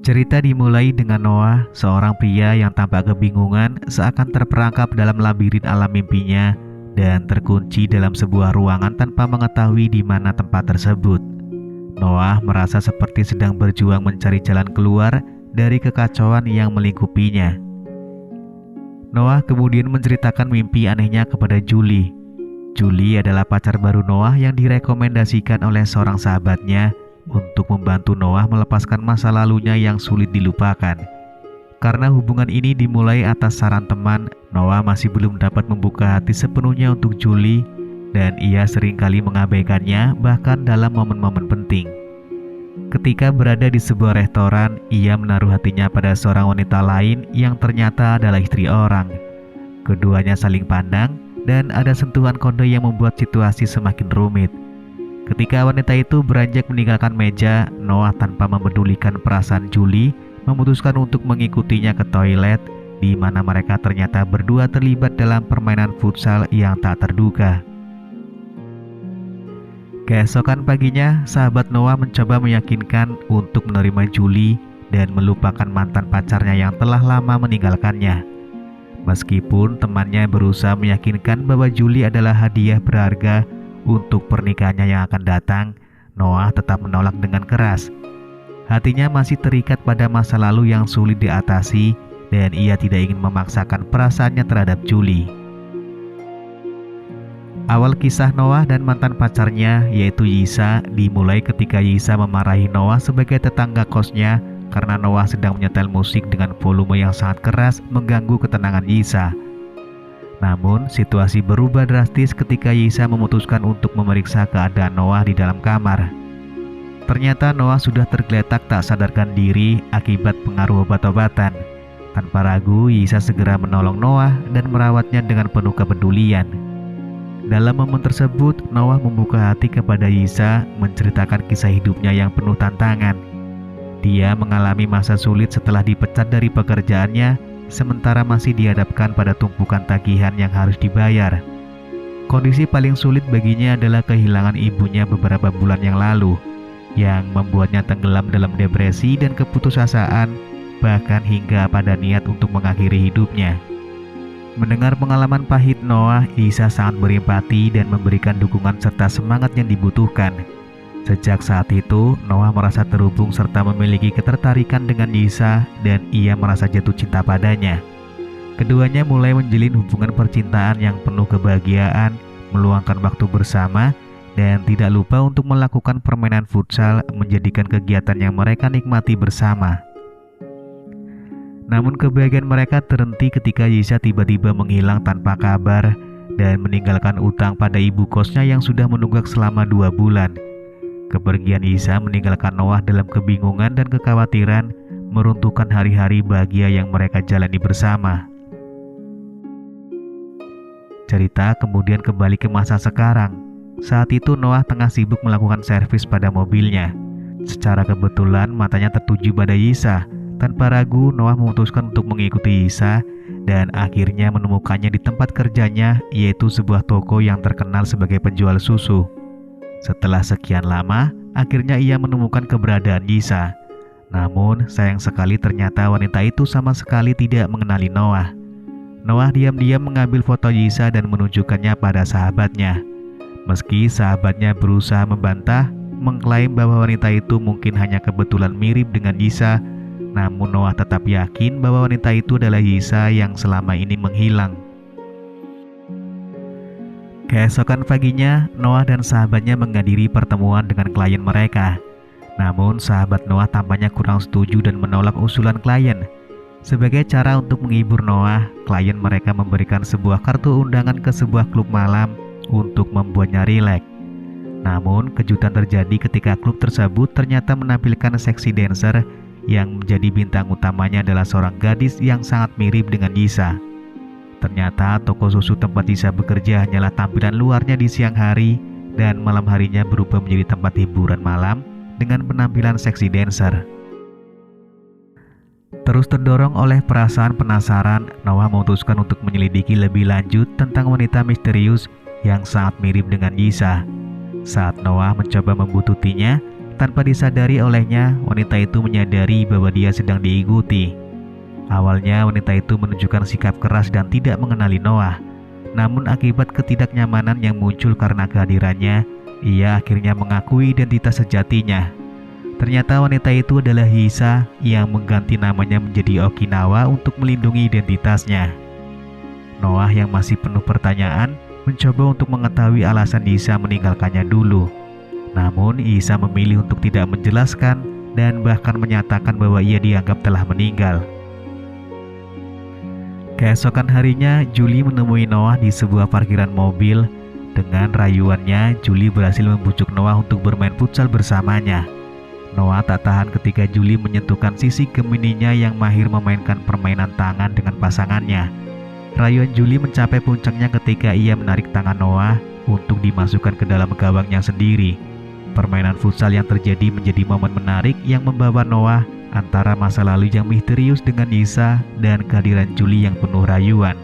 Cerita dimulai dengan Noah, seorang pria yang tampak kebingungan seakan terperangkap dalam labirin alam mimpinya dan terkunci dalam sebuah ruangan tanpa mengetahui di mana tempat tersebut. Noah merasa seperti sedang berjuang mencari jalan keluar dari kekacauan yang melingkupinya. Noah kemudian menceritakan mimpi anehnya kepada Julie. Julie adalah pacar baru Noah yang direkomendasikan oleh seorang sahabatnya untuk membantu Noah melepaskan masa lalunya yang sulit dilupakan. Karena hubungan ini dimulai atas saran teman, Noah masih belum dapat membuka hati sepenuhnya untuk Julie dan ia seringkali mengabaikannya bahkan dalam momen-momen penting. Ketika berada di sebuah restoran, ia menaruh hatinya pada seorang wanita lain yang ternyata adalah istri orang. Keduanya saling pandang dan ada sentuhan kode yang membuat situasi semakin rumit. Ketika wanita itu beranjak meninggalkan meja, Noah tanpa memedulikan perasaan Julie memutuskan untuk mengikutinya ke toilet, di mana mereka ternyata berdua terlibat dalam permainan futsal yang tak terduga. Keesokan paginya, sahabat Noah mencoba meyakinkan untuk menerima Julie dan melupakan mantan pacarnya yang telah lama meninggalkannya. Meskipun temannya berusaha meyakinkan bahwa Julie adalah hadiah berharga untuk pernikahannya yang akan datang, Noah tetap menolak dengan keras. Hatinya masih terikat pada masa lalu yang sulit diatasi dan ia tidak ingin memaksakan perasaannya terhadap Julie. Awal kisah Noah dan mantan pacarnya, yaitu Yisa, dimulai ketika Yisa memarahi Noah sebagai tetangga kosnya karena Noah sedang menyetel musik dengan volume yang sangat keras mengganggu ketenangan Yisa. Namun, situasi berubah drastis ketika Yisa memutuskan untuk memeriksa keadaan Noah di dalam kamar. Ternyata Noah sudah tergeletak tak sadarkan diri akibat pengaruh obat-obatan. Tanpa ragu, Yisa segera menolong Noah dan merawatnya dengan penuh kepedulian. Dalam momen tersebut, Noah membuka hati kepada Yisa, menceritakan kisah hidupnya yang penuh tantangan. Dia mengalami masa sulit setelah dipecat dari pekerjaannya, sementara masih dihadapkan pada tumpukan tagihan yang harus dibayar. Kondisi paling sulit baginya adalah kehilangan ibunya beberapa bulan yang lalu, yang membuatnya tenggelam dalam depresi dan keputusasaan, bahkan hingga pada niat untuk mengakhiri hidupnya. Mendengar pengalaman pahit Noah, Yisa sangat berempati dan memberikan dukungan serta semangat yang dibutuhkan. Sejak saat itu, Noah merasa terhubung serta memiliki ketertarikan dengan Yisa dan ia merasa jatuh cinta padanya. Keduanya mulai menjalin hubungan percintaan yang penuh kebahagiaan, meluangkan waktu bersama, dan tidak lupa untuk melakukan permainan futsal menjadikan kegiatan yang mereka nikmati bersama. Namun kebahagiaan mereka terhenti ketika Yisa tiba-tiba menghilang tanpa kabar dan meninggalkan utang pada ibu kosnya yang sudah menunggak selama 2 bulan. Kepergian Yisa meninggalkan Noah dalam kebingungan dan kekhawatiran, meruntuhkan hari-hari bahagia yang mereka jalani bersama. Cerita kemudian kembali ke masa sekarang. Saat itu Noah tengah sibuk melakukan servis pada mobilnya. Secara kebetulan matanya tertuju pada Yisa. Tanpa ragu, Noah memutuskan untuk mengikuti Yisa dan akhirnya menemukannya di tempat kerjanya, yaitu sebuah toko yang terkenal sebagai penjual susu. Setelah sekian lama, akhirnya ia menemukan keberadaan Yisa. Namun, sayang sekali ternyata wanita itu sama sekali tidak mengenali Noah. Noah diam-diam mengambil foto Yisa dan menunjukkannya pada sahabatnya. Meski sahabatnya berusaha membantah, mengklaim bahwa wanita itu mungkin hanya kebetulan mirip dengan Yisa, namun Noah tetap yakin bahwa wanita itu adalah Yisa yang selama ini menghilang. Keesokan paginya, Noah dan sahabatnya menghadiri pertemuan dengan klien mereka. Namun, sahabat Noah tampaknya kurang setuju dan menolak usulan klien. Sebagai cara untuk menghibur Noah, klien mereka memberikan sebuah kartu undangan ke sebuah klub malam untuk membuatnya rileks. Namun, kejutan terjadi ketika klub tersebut ternyata menampilkan seksi dancer yang menjadi bintang utamanya adalah seorang gadis yang sangat mirip dengan Yisa. Ternyata toko susu tempat Yisa bekerja hanyalah tampilan luarnya di siang hari dan malam harinya berubah menjadi tempat hiburan malam dengan penampilan seksi dancer. Terus terdorong oleh perasaan penasaran, Noah memutuskan untuk menyelidiki lebih lanjut tentang wanita misterius yang sangat mirip dengan Yisa. Saat Noah mencoba membututinya, tanpa disadari olehnya, wanita itu menyadari bahwa dia sedang diikuti. Awalnya wanita itu menunjukkan sikap keras dan tidak mengenali Noah. Namun akibat ketidaknyamanan yang muncul karena kehadirannya, ia akhirnya mengakui identitas sejatinya. Ternyata wanita itu adalah Yisa yang mengganti namanya menjadi Okinawa untuk melindungi identitasnya. Noah yang masih penuh pertanyaan mencoba untuk mengetahui alasan Yisa meninggalkannya dulu. Namun Yisa memilih untuk tidak menjelaskan dan bahkan menyatakan bahwa ia dianggap telah meninggal. Keesokan harinya, Julie menemui Noah di sebuah parkiran mobil. Dengan rayuannya, Julie berhasil membujuk Noah untuk bermain futsal bersamanya. Noah tak tahan ketika Julie menyentuhkan sisi gemininya yang mahir memainkan permainan tangan dengan pasangannya. Rayuan Julie mencapai puncaknya ketika ia menarik tangan Noah untuk dimasukkan ke dalam gawangnya sendiri. Permainan futsal yang terjadi menjadi momen menarik yang membawa Noah antara masa lalu yang misterius dengan Yisa dan kehadiran Julie yang penuh rayuan.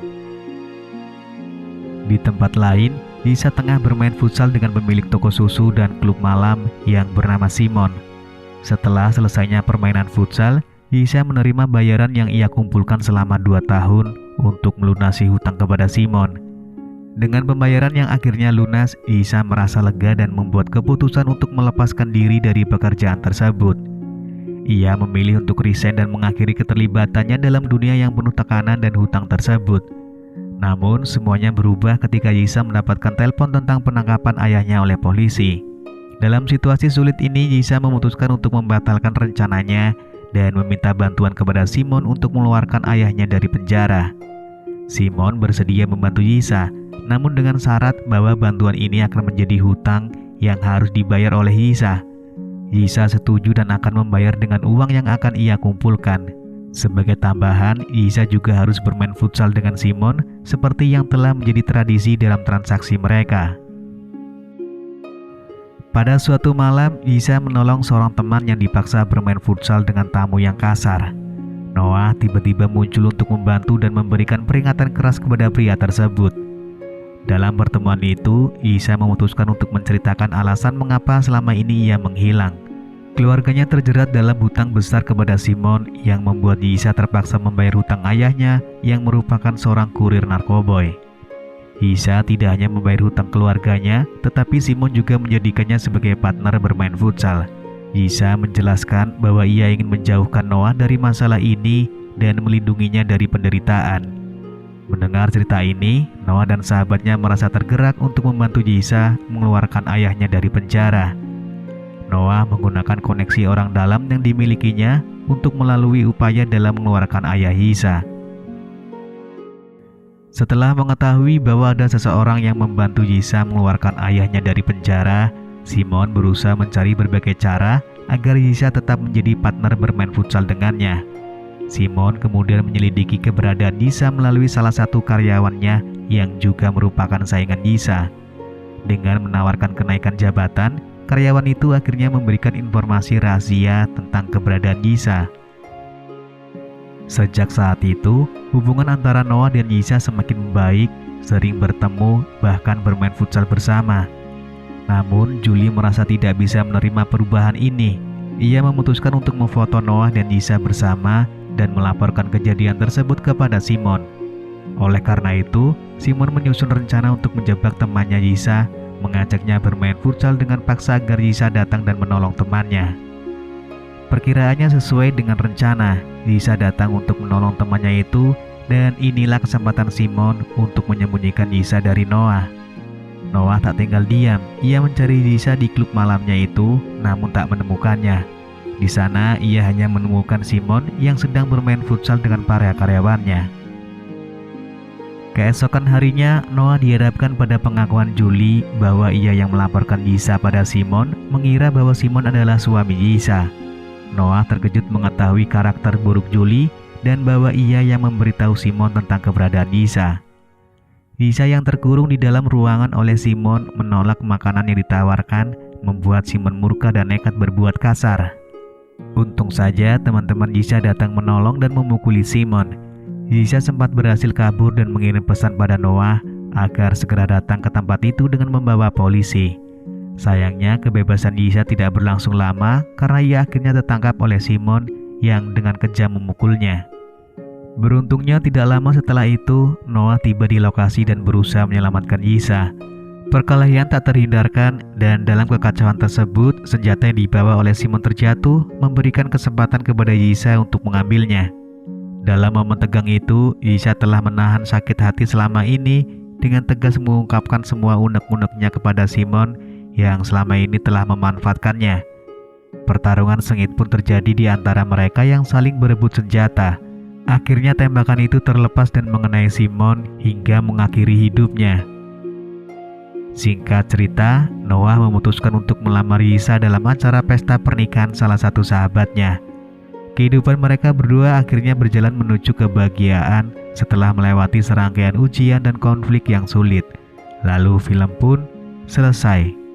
Di tempat lain, Yisa tengah bermain futsal dengan pemilik toko susu dan klub malam yang bernama Simon. Setelah selesainya permainan futsal, Yisa menerima bayaran yang ia kumpulkan selama 2 tahun untuk melunasi hutang kepada Simon. Dengan pembayaran yang akhirnya lunas, Yisa merasa lega dan membuat keputusan untuk melepaskan diri dari pekerjaan tersebut. Ia memilih untuk resign dan mengakhiri keterlibatannya dalam dunia yang penuh tekanan dan hutang tersebut. Namun, semuanya berubah ketika Yisa mendapatkan telepon tentang penangkapan ayahnya oleh polisi. Dalam situasi sulit ini, Yisa memutuskan untuk membatalkan rencananya dan meminta bantuan kepada Simon untuk mengeluarkan ayahnya dari penjara. Simon bersedia membantu Yisa, namun dengan syarat bahwa bantuan ini akan menjadi hutang yang harus dibayar oleh Yisa. Yisa setuju dan akan membayar dengan uang yang akan ia kumpulkan. Sebagai tambahan, Yisa juga harus bermain futsal dengan Simon seperti yang telah menjadi tradisi dalam transaksi mereka. Pada suatu malam, Yisa menolong seorang teman yang dipaksa bermain futsal dengan tamu yang kasar. Noah tiba-tiba muncul untuk membantu dan memberikan peringatan keras kepada pria tersebut. Dalam pertemuan itu, Yisa memutuskan untuk menceritakan alasan mengapa selama ini ia menghilang. Keluarganya terjerat dalam hutang besar kepada Simon yang membuat Yisa terpaksa membayar hutang ayahnya yang merupakan seorang kurir narkoboy. Yisa tidak hanya membayar hutang keluarganya, tetapi Simon juga menjadikannya sebagai partner bermain futsal. Yisa menjelaskan bahwa ia ingin menjauhkan Noah dari masalah ini dan melindunginya dari penderitaan. Mendengar cerita ini, Noah dan sahabatnya merasa tergerak untuk membantu Yisa mengeluarkan ayahnya dari penjara. Noah menggunakan koneksi orang dalam yang dimilikinya untuk melalui upaya dalam mengeluarkan ayah Yisa. Setelah mengetahui bahwa ada seseorang yang membantu Yisa mengeluarkan ayahnya dari penjara, Simon berusaha mencari berbagai cara agar Yisa tetap menjadi partner bermain futsal dengannya. Simon kemudian menyelidiki keberadaan Yisa melalui salah satu karyawannya yang juga merupakan saingan Yisa. Dengan menawarkan kenaikan jabatan, karyawan itu akhirnya memberikan informasi rahasia tentang keberadaan Yisa. Sejak saat itu, hubungan antara Noah dan Yisa semakin membaik, sering bertemu, bahkan bermain futsal bersama. Namun, Julie merasa tidak bisa menerima perubahan ini. Ia memutuskan untuk memfoto Noah dan Yisa bersama dan melaporkan kejadian tersebut kepada Simon. Oleh karena itu, Simon menyusun rencana untuk menjebak temannya Yisa, mengajaknya bermain futsal dengan paksa agar Yisa datang dan menolong temannya. Perkiraannya sesuai dengan rencana, Yisa datang untuk menolong temannya itu, dan inilah kesempatan Simon untuk menyembunyikan Yisa dari Noah. Noah tak tinggal diam, ia mencari Yisa di klub malamnya itu, namun tak menemukannya. Di sana, ia hanya menemukan Simon yang sedang bermain futsal dengan para karyawannya. Keesokan harinya, Noah dihadapkan pada pengakuan Julie bahwa ia yang melaporkan Yisa pada Simon, mengira bahwa Simon adalah suami Yisa. Noah terkejut mengetahui karakter buruk Julie dan bahwa ia yang memberitahu Simon tentang keberadaan Yisa. Yisa yang terkurung di dalam ruangan oleh Simon menolak makanan yang ditawarkan, membuat Simon murka dan nekat berbuat kasar. Untung saja teman-teman Yisa datang menolong dan memukuli Simon. Yisa sempat berhasil kabur dan mengirim pesan pada Noah agar segera datang ke tempat itu dengan membawa polisi. Sayangnya kebebasan Yisa tidak berlangsung lama karena ia akhirnya tertangkap oleh Simon yang dengan kejam memukulnya. Beruntungnya tidak lama setelah itu, Noah tiba di lokasi dan berusaha menyelamatkan Yisa. Perkelahian tak terhindarkan dan dalam kekacauan tersebut, senjata yang dibawa oleh Simon terjatuh, memberikan kesempatan kepada Yisa untuk mengambilnya. Dalam momen tegang itu, Yisa telah menahan sakit hati selama ini dengan tegas mengungkapkan semua unek-uneknya kepada Simon yang selama ini telah memanfaatkannya. Pertarungan sengit pun terjadi di antara mereka yang saling berebut senjata. Akhirnya tembakan itu terlepas dan mengenai Simon hingga mengakhiri hidupnya. Singkat cerita, Noah memutuskan untuk melamar Yisa dalam acara pesta pernikahan salah satu sahabatnya. Kehidupan mereka berdua akhirnya berjalan menuju kebahagiaan setelah melewati serangkaian ujian dan konflik yang sulit. Lalu film pun selesai.